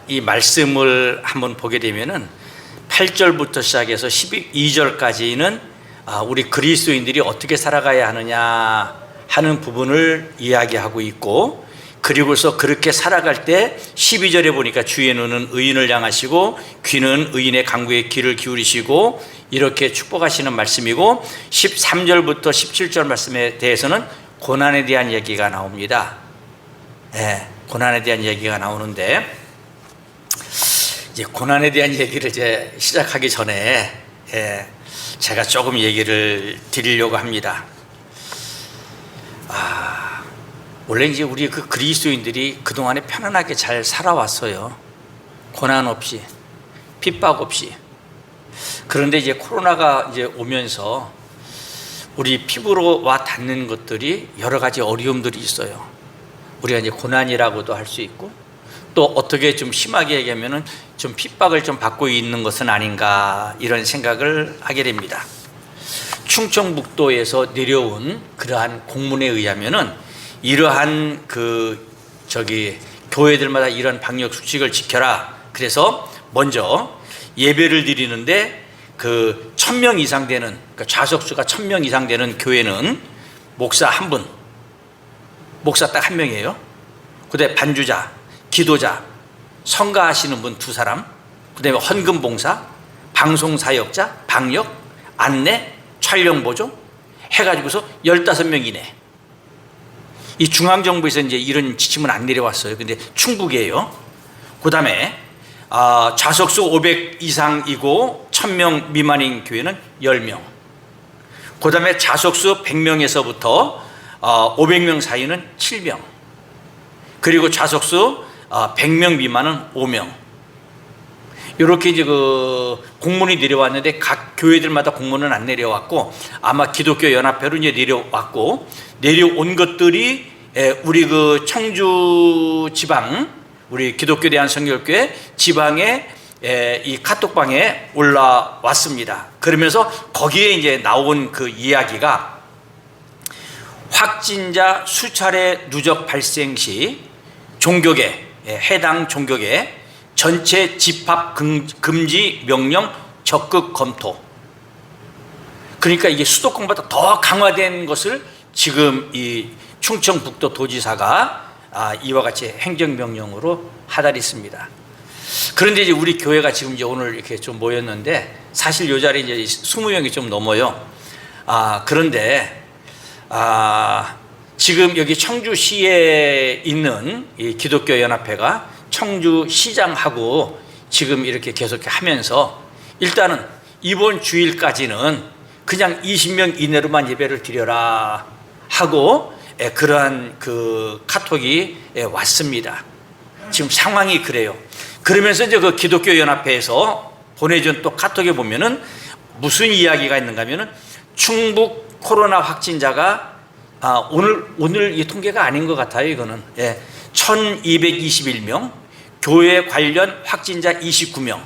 이 말씀을 한번 보게 되면은 8절부터 시작해서 12절까지는 우리 그리스도인들이 어떻게 살아가야 하느냐 하는 부분을 이야기하고 있고, 그리고서 그렇게 살아갈 때 12절에 보니까 주의 눈은 의인을 향하시고 귀는 의인의 간구에 귀를 기울이시고 이렇게 축복하시는 말씀이고, 13절부터 17절 말씀에 대해서는 고난에 대한 얘기가 나옵니다. 고난에 대한 얘기가 나오는데, 이제 고난에 대한 얘기를 이제 시작하기 전에 제가 조금 얘기를 드리려고 합니다. 원래 이제 우리 그 그리스도인들이 그동안에 편안하게 잘 살아왔어요. 고난 없이, 핍박 없이. 그런데 이제 코로나가 이제 오면서 우리 피부로 와 닿는 것들이 여러 가지 어려움들이 있어요. 우리가 이제 고난이라고도 할 수 있고, 또 어떻게 좀 심하게 얘기하면은 좀 핍박을 좀 받고 있는 것은 아닌가, 이런 생각을 하게 됩니다. 충청북도에서 내려온 그러한 공문에 의하면은 이러한 교회들마다 이런 방역 수칙을 지켜라. 그래서 먼저 예배를 드리는데 1000명 이상 되는, 그러니까 좌석수가 1000명 이상 되는 교회는 목사 한 분, 목사 딱 한 명이에요. 그다음에 반주자, 기도자, 성가하시는 분 2사람, 그다음에 헌금 봉사, 방송 사역자, 방역, 안내, 촬영 보조 해가지고서 15명 이내. 이 중앙정부에서 이제 이런 지침은 안 내려왔어요. 근데 충북이에요. 그다음에 좌석수 500 이상이고 1000명 미만인 교회는 10명. 그다음에 좌석수 100명에서부터 500명 사이는 7명. 그리고 좌석수 100명 미만은 5명. 이렇게 이제 공문이 내려왔는데 각 교회들마다 공문은 안 내려왔고, 아마 기독교 연합회로 이제 내려왔고, 내려온 것들이 우리 청주 지방, 우리 기독교 대한성결교회 지방의 이 카톡방에 올라왔습니다. 그러면서 거기에 이제 나온 그 이야기가, 확진자 수차례 누적 발생 시 종교계, 해당 종교계 전체 집합 금지 명령 적극 검토. 그러니까 이게 수도권보다 더 강화된 것을 지금 이 충청북도 도지사가 이와 같이 행정명령으로 하달했습니다. 그런데 이제 우리 교회가 지금 이제 오늘 이렇게 좀 모였는데, 사실 이 자리에 이제 20명이 좀 넘어요. 그런데 지금 여기 청주시에 있는 이 기독교 연합회가 청주시장하고 지금 이렇게 계속 하면서, 일단은 이번 주일까지는 그냥 20명 이내로만 예배를 드려라 하고 그러한 카톡이 왔습니다. 지금 상황이 그래요. 그러면서 이제 기독교 연합회에서 보내준 또 카톡에 보면은 무슨 이야기가 있는가 하면은, 충북 코로나 확진자가 오늘 이 통계가 아닌 것 같아요. 이거는 1221명, 교회 관련 확진자 29명.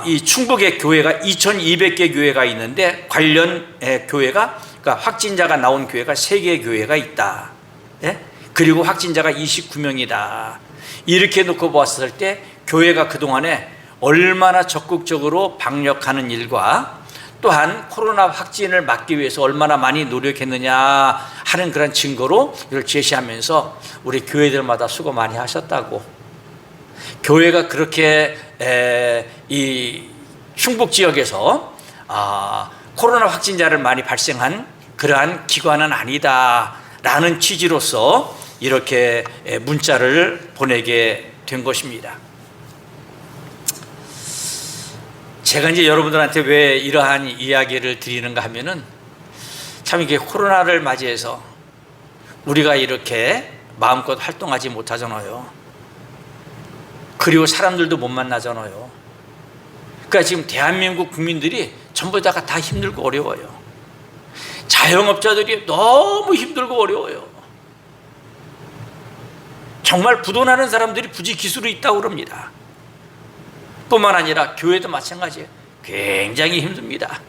이 충북의 교회가 2200개 교회가 있는데 관련 교회가, 그러니까 확진자가 나온 교회가 3개 교회가 있다. 그리고 확진자가 29명이다. 이렇게 놓고 봤을 때 교회가 그동안에 얼마나 적극적으로 방역하는 일과, 또한 코로나 확진을 막기 위해서 얼마나 많이 노력했느냐 하는 그런 증거로 이걸 제시하면서 우리 교회들마다 수고 많이 하셨다고. 교회가 그렇게 이 충북 지역에서 코로나 확진자를 많이 발생한 그러한 기관은 아니다라는 취지로서 이렇게 문자를 보내게 된 것입니다. 제가 이제 여러분들한테 왜 이러한 이야기를 드리는가 하면은, 참 이게 코로나를 맞이해서 우리가 이렇게 마음껏 활동하지 못하잖아요. 그리고 사람들도 못 만나잖아요. 그러니까 지금 대한민국 국민들이 전부 다가 다 힘들고 어려워요. 자영업자들이 너무 힘들고 어려워요. 정말 부도나는 사람들이 부지기수로 있다고 그럽니다. 뿐만 아니라 교회도 마찬가지예요. 굉장히 힘듭니다.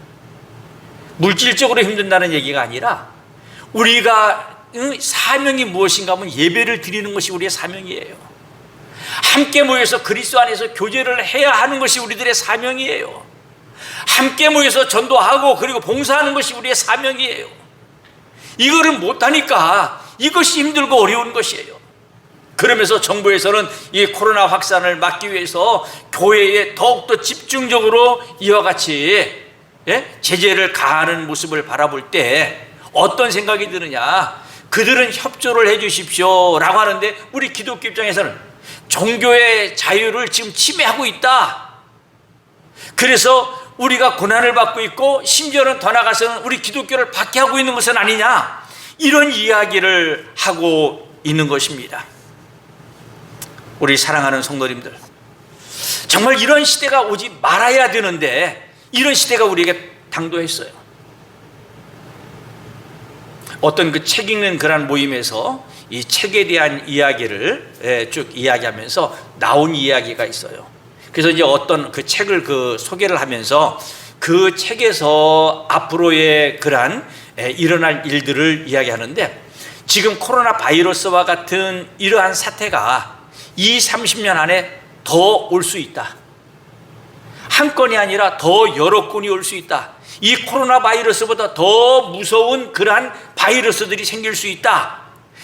물질적으로 힘든다는 얘기가 아니라 우리가 사명이 무엇인가 하면 예배를 드리는 것이 우리의 사명이에요. 함께 모여서 그리스도 안에서 교제를 해야 하는 것이 우리들의 사명이에요. 함께 모여서 전도하고 그리고 봉사하는 것이 우리의 사명이에요. 이거를 못하니까 이것이 힘들고 어려운 것이에요. 그러면서 정부에서는 이 코로나 확산을 막기 위해서 교회에 더욱더 집중적으로 이와 같이 제재를 가하는 모습을 바라볼 때 어떤 생각이 드느냐, 그들은 협조를 해 주십시오 라고 하는데 우리 기독교 입장에서는 종교의 자유를 지금 침해하고 있다. 그래서 우리가 고난을 받고 있고 심지어는 더 나아가서는 우리 기독교를 박해하고 있는 것은 아니냐, 이런 이야기를 하고 있는 것입니다. 우리 사랑하는 성도님들, 정말 이런 시대가 오지 말아야 되는데 이런 시대가 우리에게 당도했어요. 어떤 그 책 읽는 그런 모임에서 이 책에 대한 이야기를 쭉 이야기하면서 나온 이야기가 있어요. 그래서 이제 어떤 그 책을 소개를 하면서 그 책에서 앞으로의 그러한 일어날 일들을 이야기하는데, 지금 코로나 바이러스와 같은 이러한 사태가 20-30년 안에 더 올 수 있다. 한 건이 아니라 더 여러 건이 올 수 있다. 이 코로나 바이러스보다 더 무서운 그러한 바이러스들이 생길 수 있다.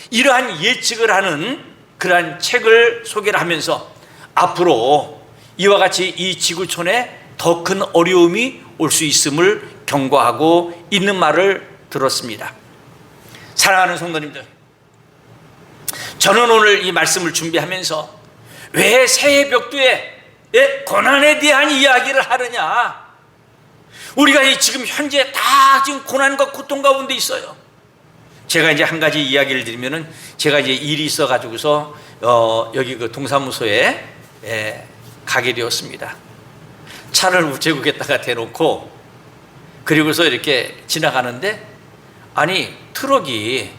이러한 예측을 하는 그러한 책을 소개를 하면서 앞으로 이와 같이 이 지구촌에 더 큰 어려움이 올 수 있음을 경고하고 있는 말을 들었습니다. 사랑하는 성도님들, 저는 오늘 이 말씀을 준비하면서 왜 새해 벽두에 고난에 대한 이야기를 하느냐, 우리가 지금 현재 다 지금 고난과 고통 가운데 있어요. 제가 이제 한 가지 이야기를 드리면은, 제가 이제 일이 있어 가지고서 여기 그 동사무소에 가게 되었습니다. 차를 우체국에다가 대놓고 그리고서 이렇게 지나가는데, 아니 트럭이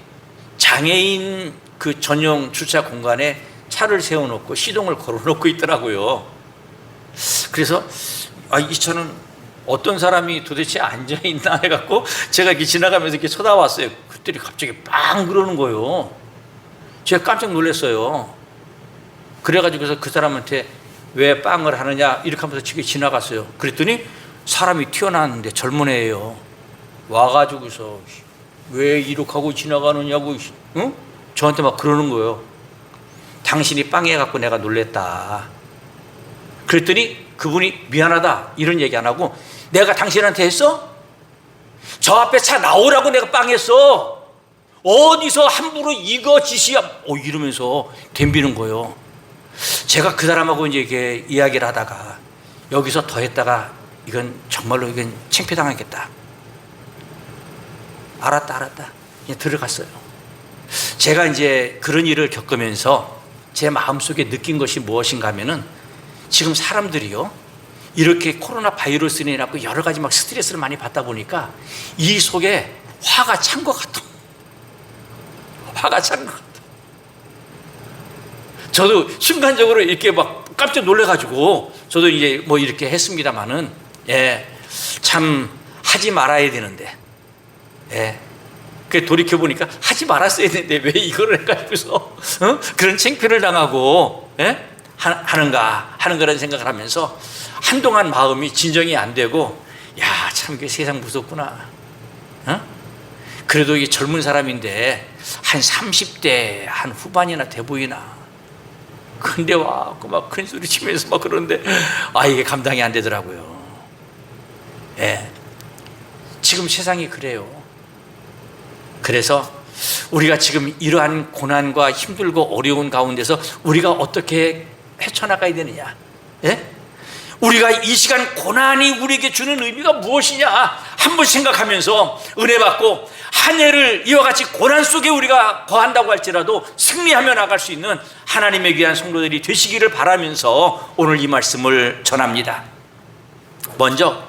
장애인 그 전용 주차 공간에 차를 세워놓고 시동을 걸어놓고 있더라고요. 그래서 이 차는 어떤 사람이 도대체 앉아있나 해갖고 제가 이렇게 지나가면서 이렇게 쳐다봤어요. 그들이 갑자기 빵 그러는 거예요. 제가 깜짝 놀랐어요. 그래가지고서 그 사람한테 왜 빵을 하느냐 이렇게 하면서 지나갔어요. 그랬더니 사람이 튀어나왔는데 젊은 애예요. 와가지고서 왜 이렇게 하고 지나가느냐고, 응? 저한테 막 그러는 거예요. 당신이 빵 해갖고 내가 놀랬다. 그랬더니 그분이 미안하다 이런 얘기 안 하고, 내가 당신한테 했어? 저 앞에 차 나오라고 내가 빵 했어. 어디서 함부로 이거 짓이야 이러면서 덤비는 거예요. 제가 그 사람하고 이제 이렇게 이야기를 하다가 여기서 더 했다가 이건 정말로 이건 창피당하겠다. 알았다 그냥 들어갔어요. 제가 이제 그런 일을 겪으면서 제 마음속에 느낀 것이 무엇인가 하면은, 지금 사람들이요 이렇게 코로나 바이러스로 인해서 여러 가지 막 스트레스를 많이 받다 보니까 이 속에 화가 찬 것 같아. 화가 찬 것 같아. 저도 순간적으로 이렇게 막 깜짝 놀래가지고 저도 이제 뭐 이렇게 했습니다만은, 참 하지 말아야 되는데, 그 돌이켜 보니까 하지 말았어야 되는데 왜 이거를 해가지고서 그런 창피를 당하고 하는가 하는 그런 생각을 하면서 한동안 마음이 진정이 안 되고, 참 그 세상 무섭구나. 그래도 이 젊은 사람인데 한 30대 한 후반이나 돼 보이나. 근데 와그 막 큰 소리 치면서 막 그러는데 이게 감당이 안 되더라고요. 지금 세상이 그래요. 그래서 우리가 지금 이러한 고난과 힘들고 어려운 가운데서 우리가 어떻게 헤쳐나가야 되느냐? 우리가 이 시간 고난이 우리에게 주는 의미가 무엇이냐 한번 생각하면서 은혜 받고 한 해를 이와 같이 고난 속에 우리가 거한다고 할지라도 승리하며 나갈 수 있는 하나님의 귀한 성도들이 되시기를 바라면서 오늘 이 말씀을 전합니다. 먼저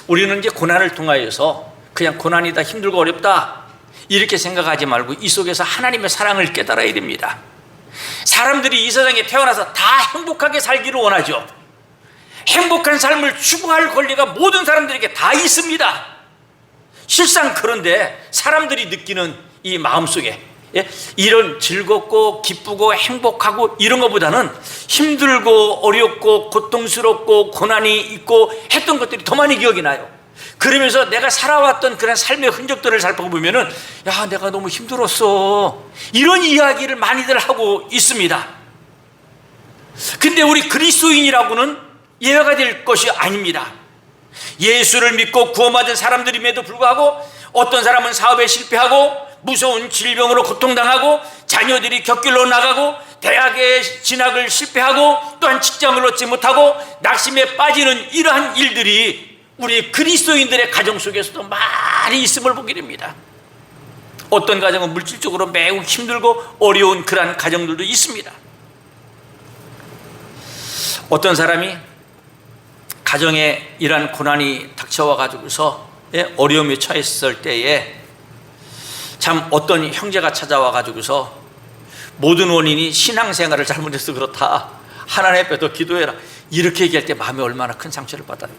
우리는 이제 고난을 통하여서 그냥 고난이다, 힘들고 어렵다 이렇게 생각하지 말고 이 속에서 하나님의 사랑을 깨달아야 됩니다. 사람들이 이 세상에 태어나서 다 행복하게 살기를 원하죠. 행복한 삶을 추구할 권리가 모든 사람들에게 다 있습니다. 실상 그런데 사람들이 느끼는 이 마음속에 예? 이런 즐겁고 기쁘고 행복하고 이런 것보다는 힘들고 어렵고 고통스럽고 고난이 있고 했던 것들이 더 많이 기억이 나요. 그러면서 내가 살아왔던 그런 삶의 흔적들을 살펴보면은 야, 내가 너무 힘들었어, 이런 이야기를 많이들 하고 있습니다. 근데 우리 그리스도인이라고는 예외가 될 것이 아닙니다. 예수를 믿고 구원받은 사람들임에도 불구하고 어떤 사람은 사업에 실패하고 무서운 질병으로 고통당하고 자녀들이 곁길로 나가고 대학에 진학을 실패하고 또한 직장을 얻지 못하고 낙심에 빠지는 이러한 일들이 우리 그리스도인들의 가정 속에서도 많이 있음을 보게 됩니다. 어떤 가정은 물질적으로 매우 힘들고 어려운 그러한 가정들도 있습니다. 어떤 사람이 가정에 이러한 고난이 닥쳐와 가지고서 어려움에 처했을 때에 참 어떤 형제가 찾아와 가지고서 모든 원인이 신앙생활을 잘못해서 그렇다, 하나님 앞에 더 기도해라, 이렇게 얘기할 때 마음이 얼마나 큰 상처를 받아요.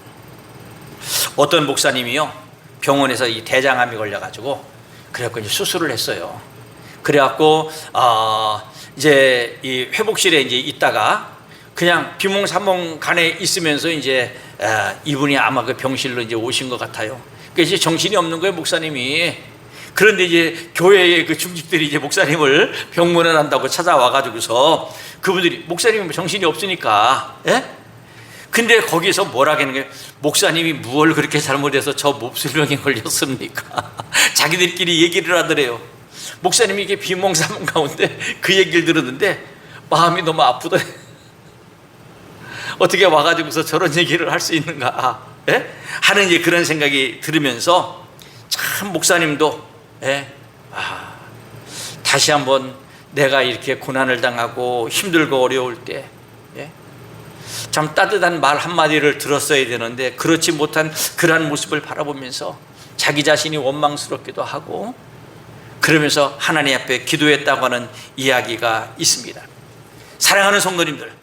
어떤 목사님이요, 병원에서 이 대장암이 걸려가지고 그래갖고 이제 수술을 했어요. 그래갖고 이제 이 회복실에 이제 있다가 그냥 비몽사몽간에 있으면서 이제 이분이 아마 그 병실로 이제 오신 것 같아요. 그러니까 이제 정신이 없는 거예요, 목사님이. 그런데 이제 교회의 그 중직들이 이제 목사님을 병문안 한다고 찾아와 가지고서 그분들이 목사님이 정신이 없으니까, 예? 근데 거기서 뭐라 하는 거예요? 목사님이 뭘 그렇게 잘못해서 저 몹쓸병에 걸렸습니까? 자기들끼리 얘기를 하더래요. 목사님이 이게 비몽사몽 가운데 그 얘기를 들었는데 마음이 너무 아프더래. 어떻게 와가지고서 저런 얘기를 할 수 있는가, 예? 하는 이제 그런 생각이 들으면서 참 목사님도, 예? 다시 한번 내가 이렇게 고난을 당하고 힘들고 어려울 때, 예? 참 따뜻한 말 한마디를 들었어야 되는데 그렇지 못한 그러한 모습을 바라보면서 자기 자신이 원망스럽기도 하고 그러면서 하나님 앞에 기도했다고 하는 이야기가 있습니다. 사랑하는 성도님들,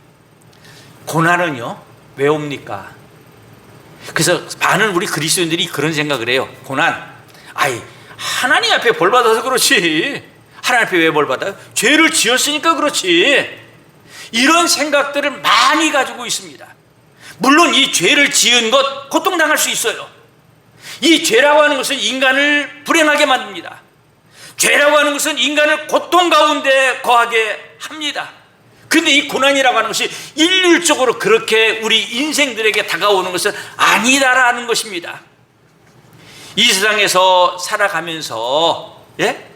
고난은요 왜 옵니까? 그래서 많은 우리 그리스도인들이 그런 생각을 해요. 고난, 하나님 앞에 벌 받아서 그렇지. 하나님 앞에 왜 벌 받아요? 죄를 지었으니까 그렇지. 이런 생각들을 많이 가지고 있습니다. 물론 이 죄를 지은 것 고통당할 수 있어요. 이 죄라고 하는 것은 인간을 불행하게 만듭니다. 죄라고 하는 것은 인간을 고통 가운데 거하게 합니다. 근데 이 고난이라고 하는 것이 일률적으로 그렇게 우리 인생들에게 다가오는 것은 아니다라는 것입니다. 이 세상에서 살아가면서, 예?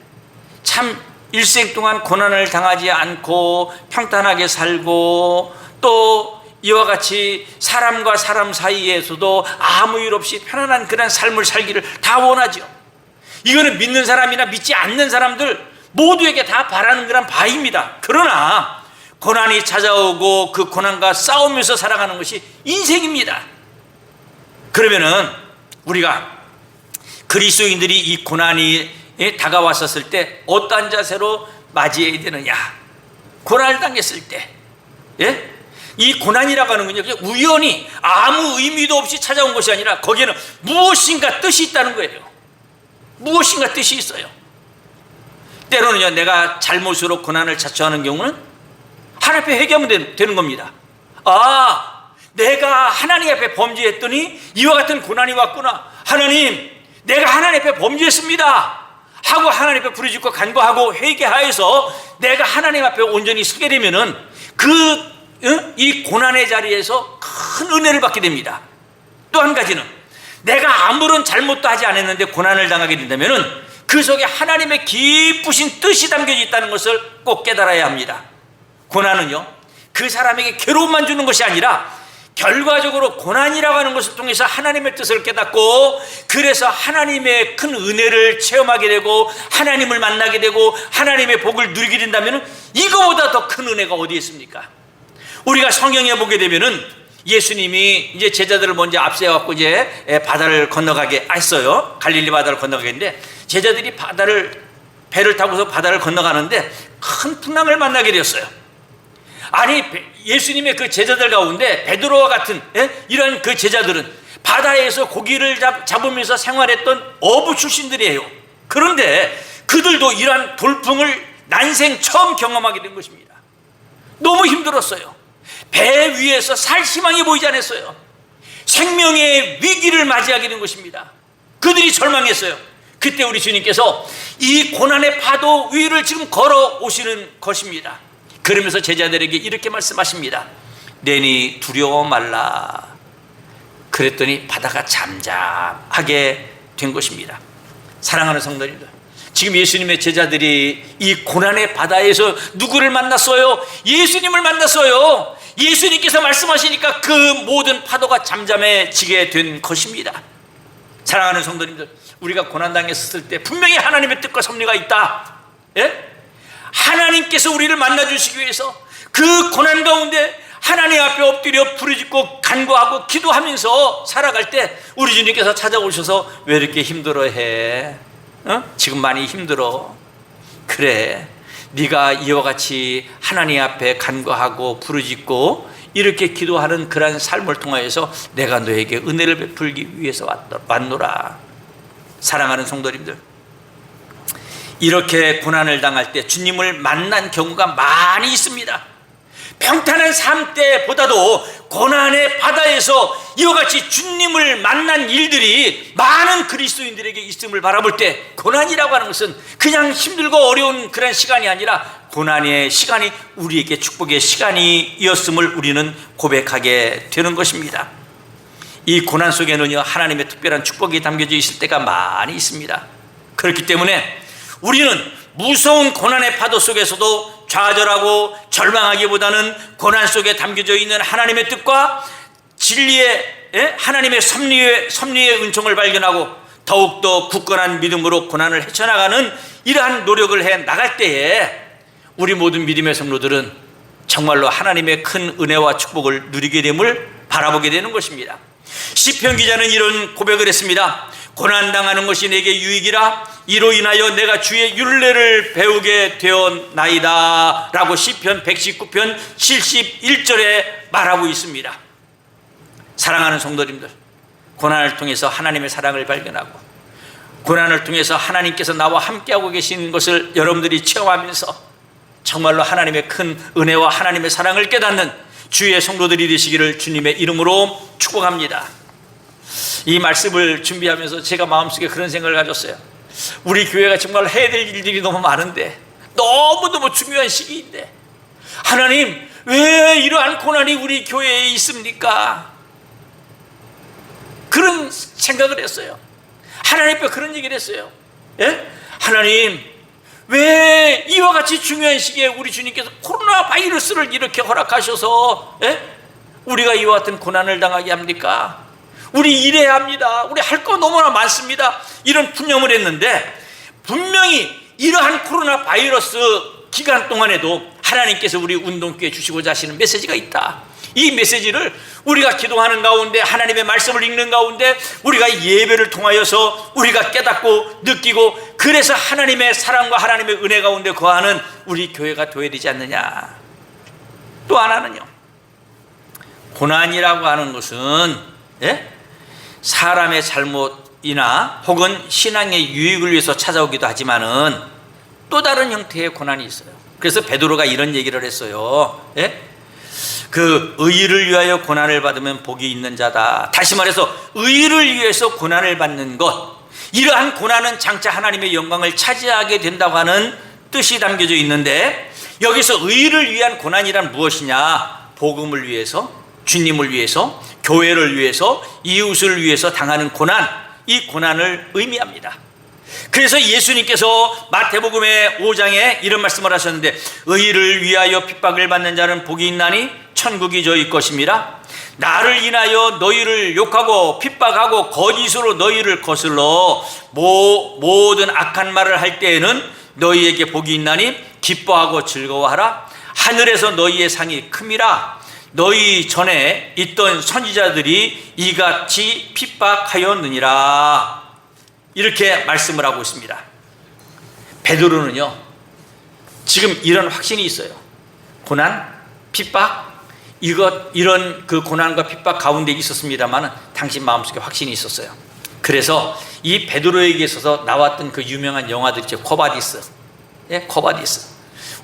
참 일생 동안 고난을 당하지 않고 평탄하게 살고 또 이와 같이 사람과 사람 사이에서도 아무 일 없이 편안한 그런 삶을 살기를 다 원하죠. 이거는 믿는 사람이나 믿지 않는 사람들 모두에게 다 바라는 그런 바입니다. 그러나 고난이 찾아오고 그 고난과 싸우면서 살아가는 것이 인생입니다. 그러면은 우리가 그리스도인들이 이 고난이 다가왔었을 때 어떠한 자세로 맞이해야 되느냐? 고난을 당했을 때, 예? 이 고난이라고 하는 건요, 그냥 우연히 아무 의미도 없이 찾아온 것이 아니라 거기에는 무엇인가 뜻이 있다는 거예요. 무엇인가 뜻이 있어요. 때로는요, 내가 잘못으로 고난을 자초하는 경우는 하나님 앞에 회개하면 되는 겁니다. 내가 하나님 앞에 범죄했더니 이와 같은 고난이 왔구나. 하나님, 내가 하나님 앞에 범죄했습니다 하고 하나님 앞에 부르짖고 간구하고 회개하여서 내가 하나님 앞에 온전히 서게 되면은 이 고난의 자리에서 큰 은혜를 받게 됩니다. 또 한 가지는 내가 아무런 잘못도 하지 않았는데 고난을 당하게 된다면은 그 속에 하나님의 깊으신 뜻이 담겨져 있다는 것을 꼭 깨달아야 합니다. 고난은요, 그 사람에게 괴로움만 주는 것이 아니라 결과적으로 고난이라고 하는 것을 통해서 하나님의 뜻을 깨닫고 그래서 하나님의 큰 은혜를 체험하게 되고 하나님을 만나게 되고 하나님의 복을 누리게 된다면 이거보다 더 큰 은혜가 어디 있습니까? 우리가 성경에 보게 되면은 예수님이 이제 제자들을 먼저 앞세워갖고 이제 바다를 건너가게 했어요. 갈릴리 바다를 건너가게 했는데 제자들이 배를 타고서 바다를 건너가는데 큰 풍랑을 만나게 되었어요. 아니, 예수님의 그 제자들 가운데 베드로와 같은 이런 그 제자들은 바다에서 고기를 잡으면서 생활했던 어부 출신들이에요. 그런데 그들도 이러한 돌풍을 난생 처음 경험하게 된 것입니다. 너무 힘들었어요. 배 위에서 살 희망이 보이지 않았어요. 생명의 위기를 맞이하게 된 것입니다. 그들이 절망했어요. 그때 우리 주님께서 이 고난의 파도 위를 지금 걸어오시는 것입니다. 그러면서 제자들에게 이렇게 말씀하십니다. 내니 두려워 말라. 그랬더니 바다가 잠잠하게 된 것입니다. 사랑하는 성도님들, 지금 예수님의 제자들이 이 고난의 바다에서 누구를 만났어요? 예수님을 만났어요. 예수님께서 말씀하시니까 그 모든 파도가 잠잠해지게 된 것입니다. 사랑하는 성도님들, 우리가 고난당했을 때 분명히 하나님의 뜻과 섭리가 있다. 예? 하나님께서 우리를 만나주시기 위해서 그 고난 가운데 하나님 앞에 엎드려 부르짖고 간구하고 기도하면서 살아갈 때 우리 주님께서 찾아오셔서 왜 이렇게 힘들어해? 지금 많이 힘들어. 그래, 네가 이와 같이 하나님 앞에 간구하고 부르짖고 이렇게 기도하는 그러한 삶을 통하여서 내가 너에게 은혜를 베풀기 위해서 왔노라. 사랑하는 성도님들, 이렇게 고난을 당할 때 주님을 만난 경우가 많이 있습니다. 평탄한 삶 때보다도 고난의 바다에서 이와 같이 주님을 만난 일들이 많은 그리스도인들에게 있음을 바라볼 때, 고난이라고 하는 것은 그냥 힘들고 어려운 그런 시간이 아니라 고난의 시간이 우리에게 축복의 시간이었음을 우리는 고백하게 되는 것입니다. 이 고난 속에는요, 하나님의 특별한 축복이 담겨져 있을 때가 많이 있습니다. 그렇기 때문에 우리는 무서운 고난의 파도 속에서도 좌절하고 절망하기보다는 고난 속에 담겨져 있는 하나님의 뜻과 진리의 하나님의 섭리의 은총을 발견하고 더욱더 굳건한 믿음으로 고난을 헤쳐나가는 이러한 노력을 해 나갈 때에 우리 모든 믿음의 성도들은 정말로 하나님의 큰 은혜와 축복을 누리게 됨을 바라보게 되는 것입니다. 시편 기자는 이런 고백을 했습니다. 고난당하는 것이 내게 유익이라, 이로 인하여 내가 주의 율례를 배우게 되었나이다 라고 시편 119편 71절에 말하고 있습니다. 사랑하는 성도님들, 고난을 통해서 하나님의 사랑을 발견하고 고난을 통해서 하나님께서 나와 함께하고 계신 것을 여러분들이 체험하면서 정말로 하나님의 큰 은혜와 하나님의 사랑을 깨닫는 주의 성도들이 되시기를 주님의 이름으로 축복합니다. 이 말씀을 준비하면서 제가 마음속에 그런 생각을 가졌어요. 우리 교회가 정말 해야 될 일들이 너무 많은데, 너무너무 중요한 시기인데 하나님, 왜 이러한 고난이 우리 교회에 있습니까? 그런 생각을 했어요. 하나님 앞에 그런 얘기를 했어요. 예? 하나님, 왜 이와 같이 중요한 시기에 우리 주님께서 코로나 바이러스를 이렇게 허락하셔서 우리가 이와 같은 고난을 당하게 합니까? 우리 일해야 합니다. 우리 할 거 너무나 많습니다. 이런 푸념을 했는데, 분명히 이러한 코로나 바이러스 기간 동안에도 하나님께서 우리 운동교회 주시고자 하시는 메시지가 있다. 이 메시지를 우리가 기도하는 가운데, 하나님의 말씀을 읽는 가운데, 우리가 예배를 통하여서 우리가 깨닫고 느끼고, 그래서 하나님의 사랑과 하나님의 은혜 가운데 거하는 우리 교회가 되어야 되지 않느냐. 또 하나는요, 고난이라고 하는 것은 사람의 잘못이나 혹은 신앙의 유익을 위해서 찾아오기도 하지만은 또 다른 형태의 고난이 있어요. 그래서 베드로가 이런 얘기를 했어요. 그 의를 위하여 고난을 받으면 복이 있는 자다. 다시 말해서 의를 위해서 고난을 받는 것, 이러한 고난은 장차 하나님의 영광을 차지하게 된다고 하는 뜻이 담겨져 있는데, 여기서 의를 위한 고난이란 무엇이냐? 복음을 위해서, 주님을 위해서, 교회를 위해서, 이웃을 위해서 당하는 고난, 이 고난을 의미합니다. 그래서 예수님께서 마태복음의 5장에 이런 말씀을 하셨는데, 의를 위하여 핍박을 받는 자는 복이 있나니 천국이 저희 것임이라. 나를 인하여 너희를 욕하고 핍박하고 거짓으로 너희를 거슬러 모든 악한 말을 할 때에는 너희에게 복이 있나니 기뻐하고 즐거워하라. 하늘에서 너희의 상이 큼이라. 너희 전에 있던 선지자들이 이같이 핍박하였느니라. 이렇게 말씀을 하고 있습니다. 베드로는요, 지금 이런 확신이 있어요. 고난, 핍박, 이런 그 고난과 핍박 가운데 있었습니다만 당신 마음속에 확신이 있었어요. 그래서 이 베드로에게 있어서 나왔던 그 유명한 영화들 있죠. 코바디스. 예, 코바디스.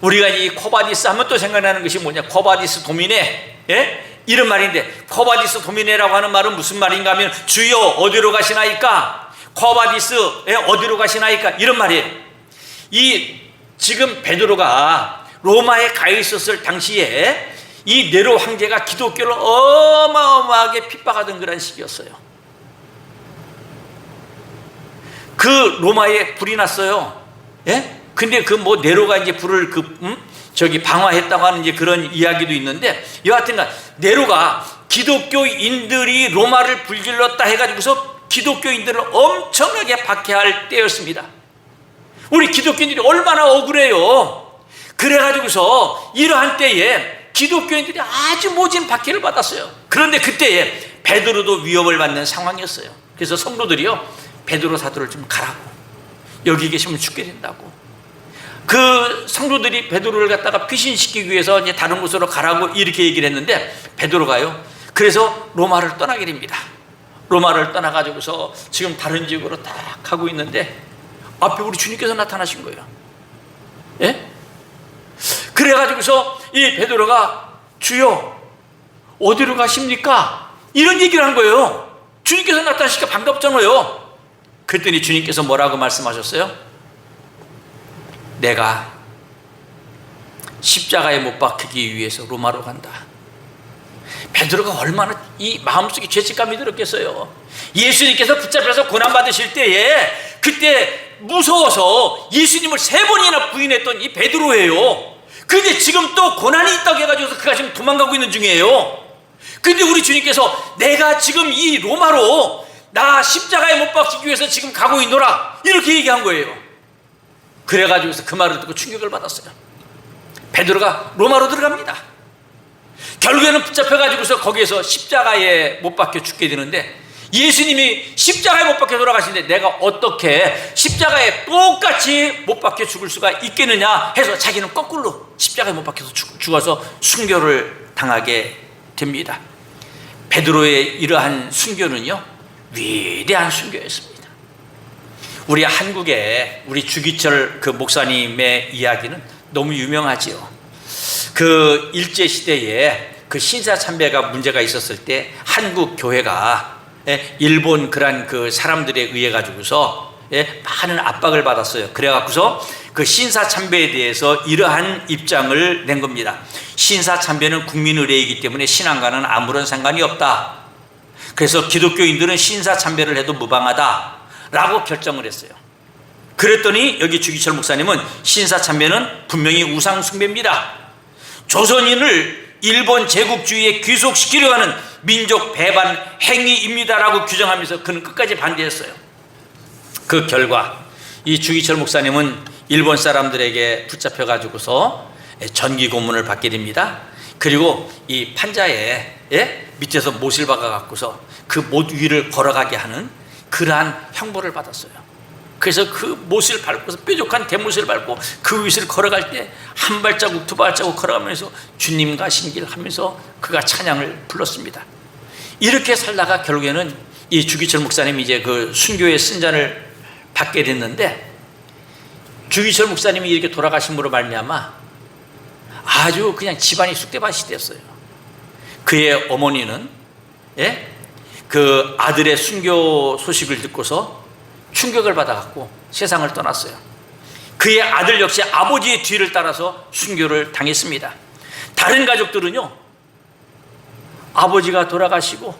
우리가 이 코바디스 하면 또 생각나는 것이 뭐냐? 코바디스 도미네. 예? 이런 말인데, 코바디스 도미네라고 하는 말은 무슨 말인가 하면, 주여 어디로 가시나이까? 코바디스, 예, 어디로 가시나이까? 이런 말이에요. 이 지금 베드로가 로마에 가 있었을 당시에 이 네로 황제가 기독교를 어마어마하게 핍박하던 그런 시기였어요. 그 로마에 불이 났어요. 예? 근데 그 뭐 네로가 이제 불을 방화했다고 하는 이제 그런 이야기도 있는데, 여하튼간 네로가 기독교인들이 로마를 불질렀다 해가지고서 기독교인들을 엄청나게 박해할 때였습니다. 우리 기독교인들이 얼마나 억울해요. 그래가지고서 이러한 때에 기독교인들이 아주 모진 박해를 받았어요. 그런데 그때에 베드로도 위협을 받는 상황이었어요. 그래서 성도들이요, 베드로 사도를 좀 가라고, 여기 계시면 죽게 된다고. 그 성도들이 베드로를 갖다가 피신시키기 위해서 이제 다른 곳으로 가라고 이렇게 얘기를 했는데, 베드로가요, 그래서 로마를 떠나게 됩니다. 로마를 떠나가지고서 지금 다른 지역으로 딱 가고 있는데 앞에 우리 주님께서 나타나신 거예요. 예? 그래가지고서 이 베드로가 주여 어디로 가십니까? 이런 얘기를 한 거예요. 주님께서 나타나시니까 반갑잖아요. 그랬더니 주님께서 뭐라고 말씀하셨어요? 내가 십자가에 못 박히기 위해서 로마로 간다. 베드로가 얼마나 이 마음속에 죄책감이 들었겠어요. 예수님께서 붙잡혀서 고난받으실 때에 그때 무서워서 예수님을 3번이나 부인했던 이 베드로예요. 근데 지금 또 고난이 있다고 해가지고 그가 지금 도망가고 있는 중이에요. 근데 우리 주님께서 내가 지금 이 로마로 나 십자가에 못 박히기 위해서 지금 가고 있노라, 이렇게 얘기한 거예요. 그래가지고서 그 말을 듣고 충격을 받았어요. 베드로가 로마로 들어갑니다. 결국에는 붙잡혀가지고서 거기에서 십자가에 못 박혀 죽게 되는데, 예수님이 십자가에 못 박혀 돌아가시는데 내가 어떻게 십자가에 똑같이 못 박혀 죽을 수가 있겠느냐 해서 자기는 거꾸로 십자가에 못 박혀서 죽어서 순교를 당하게 됩니다. 베드로의 이러한 순교는요, 위대한 순교였습니다. 우리 한국의 우리 주기철 그 목사님의 이야기는 너무 유명하지요. 그 일제시대에 그 신사참배가 문제가 있었을 때 한국 교회가 일본 그런 그 사람들에 의해 가지고서 많은 압박을 받았어요. 그래갖고서 그 신사참배에 대해서 이러한 입장을 낸 겁니다. 신사참배는 국민의례이기 때문에 신앙과는 아무런 상관이 없다. 그래서 기독교인들은 신사참배를 해도 무방하다라고 결정을 했어요. 그랬더니 여기 주기철 목사님은 신사참배는 분명히 우상숭배입니다. 조선인을 일본 제국주의에 귀속시키려 하는 민족 배반 행위입니다라고 규정하면서 그는 끝까지 반대했어요. 그 결과 이 주기철 목사님은 일본 사람들에게 붙잡혀가지고서 전기 고문을 받게 됩니다. 그리고 이 판자에 밑에서 못을 박아갖고서 그 못 위를 걸어가게 하는 그러한 형벌을 받았어요. 그래서 그 못을 밟고서 뾰족한 대못을 밟고 그 위를 걸어갈 때 한 발자국 두 발자국 걸어가면서 주님 가신 길 하면서 그가 찬양을 불렀습니다. 이렇게 살다가 결국에는 이 주기철 목사님이 이제 그 순교의 순잔을 받게 됐는데, 주기철 목사님이 이렇게 돌아가심으로 말미암아 아주 그냥 집안이 쑥대밭이 됐어요. 그의 어머니는 그 아들의 순교 소식을 듣고서 충격을 받아갖고 세상을 떠났어요. 그의 아들 역시 아버지의 뒤를 따라서 순교를 당했습니다. 다른 가족들은요, 아버지가 돌아가시고,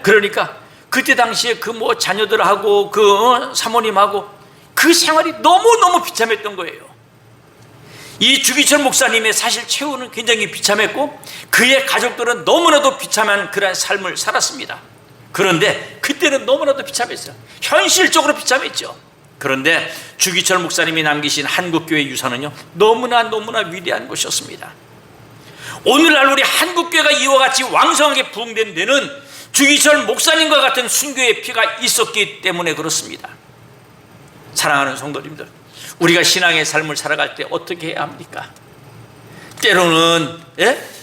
그러니까 그때 당시에 그 뭐 자녀들하고 그 사모님하고 그 생활이 너무너무 비참했던 거예요. 이 주기철 목사님의 사실 최후는 굉장히 비참했고 그의 가족들은 너무나도 비참한 그런 삶을 살았습니다. 그런데 그때는 너무나도 비참했어요. 현실적으로 비참했죠. 그런데 주기철 목사님이 남기신 한국교회 유산은요, 너무나 위대한 것이었습니다. 오늘날 우리 한국교회가 이와 같이 왕성하게 부흥된 데는 주기철 목사님과 같은 순교의 피가 있었기 때문에 그렇습니다. 사랑하는 성도님들, 우리가 신앙의 삶을 살아갈 때 어떻게 해야 합니까? 때로는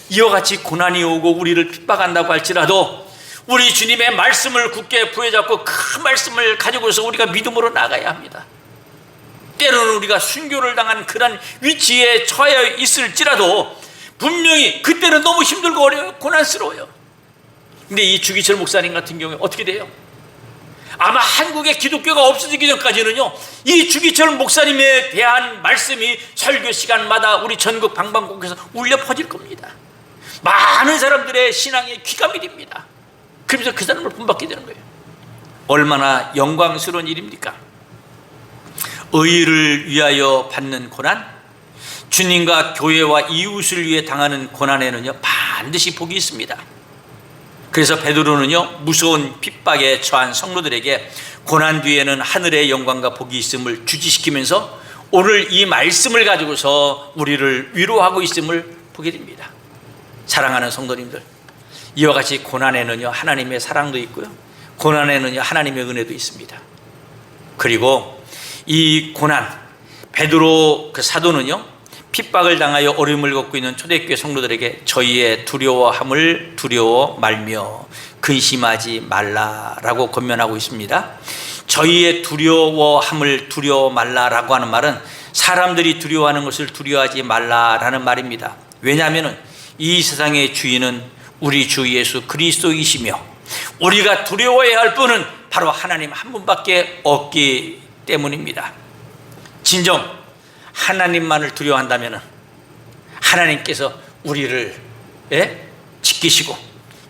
이와 같이 고난이 오고 우리를 핍박한다고 할지라도 우리 주님의 말씀을 굳게 부여잡고 그 말씀을 가지고서 우리가 믿음으로 나가야 합니다. 때로는 우리가 순교를 당한 그런 위치에 처해 있을지라도 분명히 그때는 너무 힘들고 어려워요. 고난스러워요. 근데 이 주기철 목사님 같은 경우에 어떻게 돼요? 아마 한국의 기독교가 없어지기 전까지는요, 이 주기철 목사님에 대한 말씀이 설교 시간마다 우리 전국 방방곡곡에서 울려 퍼질 겁니다. 많은 사람들의 신앙에 귀가 밀립니다. 그러면서 그 사람을 본받게 되는 거예요. 얼마나 영광스러운 일입니까? 의를 위하여 받는 고난, 주님과 교회와 이웃을 위해 당하는 고난에는요 반드시 복이 있습니다. 그래서 베드로는요 무서운 핍박에 처한 성도들에게 고난 뒤에는 하늘의 영광과 복이 있음을 주지시키면서 오늘 이 말씀을 가지고서 우리를 위로하고 있음을 보게 됩니다. 사랑하는 성도님들, 이와 같이 고난에는요 하나님의 사랑도 있고요, 고난에는요 하나님의 은혜도 있습니다. 그리고 이 고난, 베드로 그 사도는요 핍박을 당하여 어려움을 겪고 있는 초대교회 성도들에게 저희의 두려워함을 두려워 말며 근심하지 말라라고 권면하고 있습니다. 저희의 두려워함을 두려워 말라라고 하는 말은 사람들이 두려워하는 것을 두려워하지 말라라는 말입니다. 왜냐하면 이 세상의 주인은 우리 주 예수 그리스도이시며 우리가 두려워해야 할 분은 바로 하나님 한 분밖에 없기 때문입니다. 진정 하나님만을 두려워한다면 하나님께서 우리를 지키시고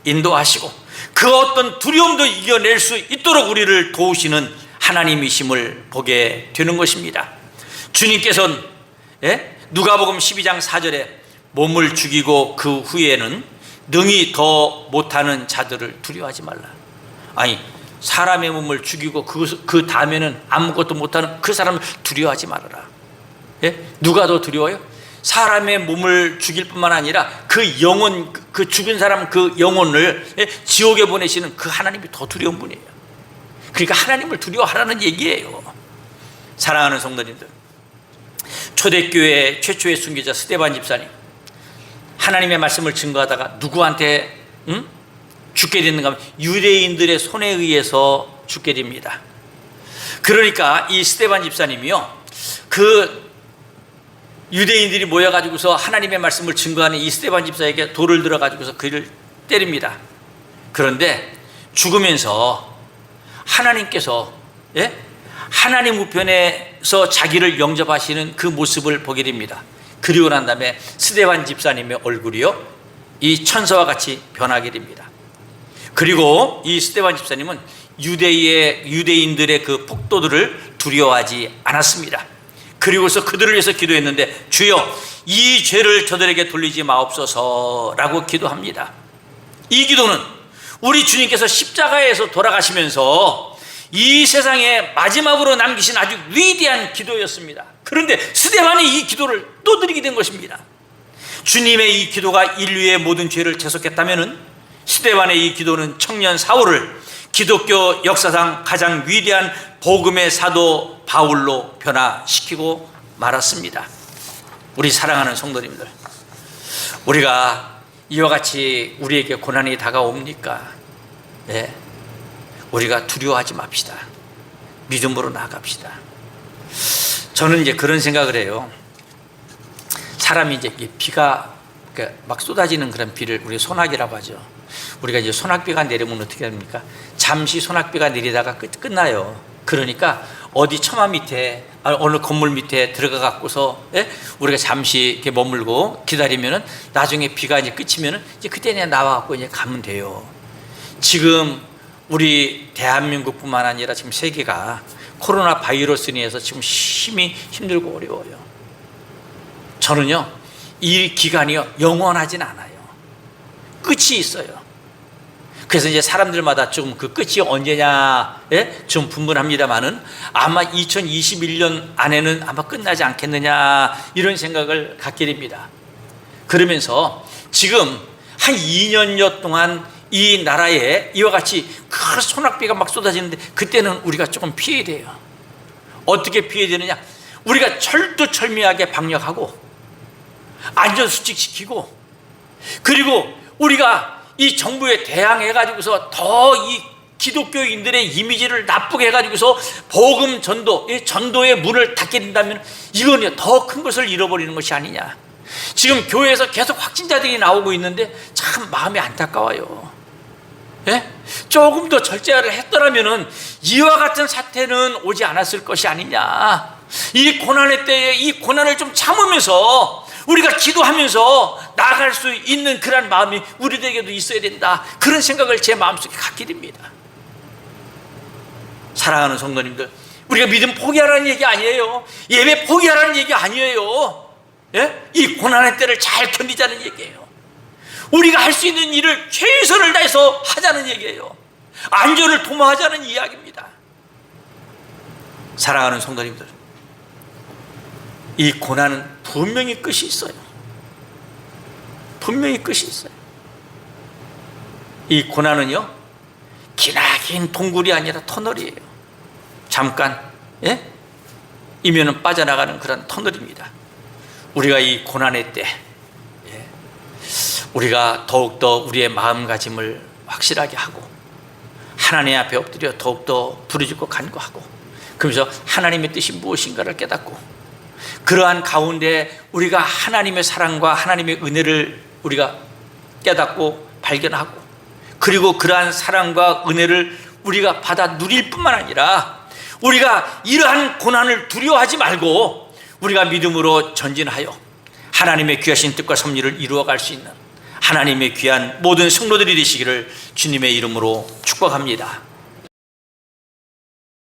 인도하시고 그 어떤 두려움도 이겨낼 수 있도록 우리를 도우시는 하나님이심을 보게 되는 것입니다. 주님께서는 누가복음 12장 4절에 몸을 죽이고 그 후에는 능히 더 못하는 자들을 두려워하지 말라. 아니, 사람의 몸을 죽이고 그 다음에는 아무것도 못하는 그 사람을 두려워하지 말아라. 누가 더 두려워요? 사람의 몸을 죽일 뿐만 아니라 그 영혼, 그 죽은 사람 그 영혼을 지옥에 보내시는 그 하나님이 더 두려운 분이에요. 그러니까 하나님을 두려워하라는 얘기예요. 사랑하는 성도님들, 초대교회 최초의 순교자 스데반 집사님, 하나님의 말씀을 증거하다가 누구한테 죽게 됐는가 하면 유대인들의 손에 의해서 죽게 됩니다. 그러니까 이 스데반 집사님이요, 그 유대인들이 모여가지고서 하나님의 말씀을 증거하는 이 스데반 집사에게 돌을 들어가지고서 그를 때립니다. 그런데 죽으면서 하나님께서 하나님 우편에서 자기를 영접하시는 그 모습을 보게 됩니다. 그리고 난 다음에 스데반 집사님의 얼굴이요 이 천사와 같이 변하게 됩니다. 그리고 이 스데반 집사님은 유대인들의 그 폭도들을 두려워하지 않았습니다. 그리고서 그들을 위해서 기도했는데 주여 이 죄를 저들에게 돌리지 마옵소서라고 기도합니다. 이 기도는 우리 주님께서 십자가에서 돌아가시면서 이 세상에 마지막으로 남기신 아주 위대한 기도였습니다. 그런데 스데반이 이 기도를 또 드리게 된 것입니다. 주님의 이 기도가 인류의 모든 죄를 제속했다면 스데반의 이 기도는 청년 사울을 기독교 역사상 가장 위대한 복음의 사도 바울로 변화시키고 말았습니다. 우리 사랑하는 성도님들, 우리가 이와 같이 우리에게 고난이 다가옵니까? 우리가 두려워하지 맙시다. 믿음으로 나아갑시다. 저는 이제 그런 생각을 해요. 사람이 이제 비가 막 쏟아지는 그런 비를 우리 소낙이라고 하죠. 우리가 이제 소낙비가 내리면 어떻게 합니까? 잠시 소낙비가 내리다가 끝나요. 그러니까 어디 처마 밑에 어느 건물 밑에 들어가 갖고서 우리가 잠시 이렇게 머물고 기다리면은 나중에 비가 이제 끝이면은 이제 그때 그냥 나와 갖고 이제 가면 돼요. 지금 우리 대한민국뿐만 아니라 지금 세계가 코로나 바이러스로 인해서 지금 심히 힘들고 어려워요. 저는요 이 기간이요 영원하진 않아요. 끝이 있어요. 그래서 이제 사람들마다 좀 그 끝이 언제냐 좀 분분합니다만은 아마 2021년 안에는 아마 끝나지 않겠느냐 이런 생각을 갖게 됩니다. 그러면서 지금 한 2년여 동안 이 나라에 이와 같이 큰 소낙비가 막 쏟아지는데 그때는 우리가 조금 피해야 돼요. 어떻게 피해야 되느냐? 우리가 철두철미하게 방역하고 안전수칙시키고, 그리고 우리가 이 정부에 대항해 가지고서 더 이 기독교인들의 이미지를 나쁘게 해가지고서 복음 전도, 이 전도의 문을 닫게 된다면 이건 더 큰 것을 잃어버리는 것이 아니냐. 지금 교회에서 계속 확진자들이 나오고 있는데 참 마음이 안타까워요. 예? 조금 더 절제를 했더라면 이와 같은 사태는 오지 않았을 것이 아니냐. 이 고난의 때에 이 고난을 좀 참으면서 우리가 기도하면서 나아갈 수 있는 그런 마음이 우리들에게도 있어야 된다. 그런 생각을 제 마음속에 갖게 됩니다. 사랑하는 성도님들, 우리가 믿음 포기하라는 얘기 아니에요. 예배 포기하라는 얘기 아니에요. 예? 이 고난의 때를 잘 견디자는 얘기예요. 우리가 할 수 있는 일을 최선을 다해서 하자는 얘기예요. 안전을 도모하자는 이야기입니다. 사랑하는 성도님들, 이 고난은 분명히 끝이 있어요. 분명히 끝이 있어요. 이 고난은요, 기나긴 동굴이 아니라 터널이에요. 잠깐, 예? 이면은 빠져나가는 그런 터널입니다. 우리가 이 고난의 때, 예? 우리가 더욱더 우리의 마음가짐을 확실하게 하고 하나님 앞에 엎드려 더욱더 부르짖고 간구하고, 그러면서 하나님의 뜻이 무엇인가를 깨닫고, 그러한 가운데 우리가 하나님의 사랑과 하나님의 은혜를 우리가 깨닫고 발견하고, 그리고 그러한 사랑과 은혜를 우리가 받아 누릴 뿐만 아니라 우리가 이러한 고난을 두려워하지 말고 우리가 믿음으로 전진하여 하나님의 귀하신 뜻과 섭리를 이루어갈 수 있는 하나님의 귀한 모든 성도들이 되시기를 주님의 이름으로 축복합니다.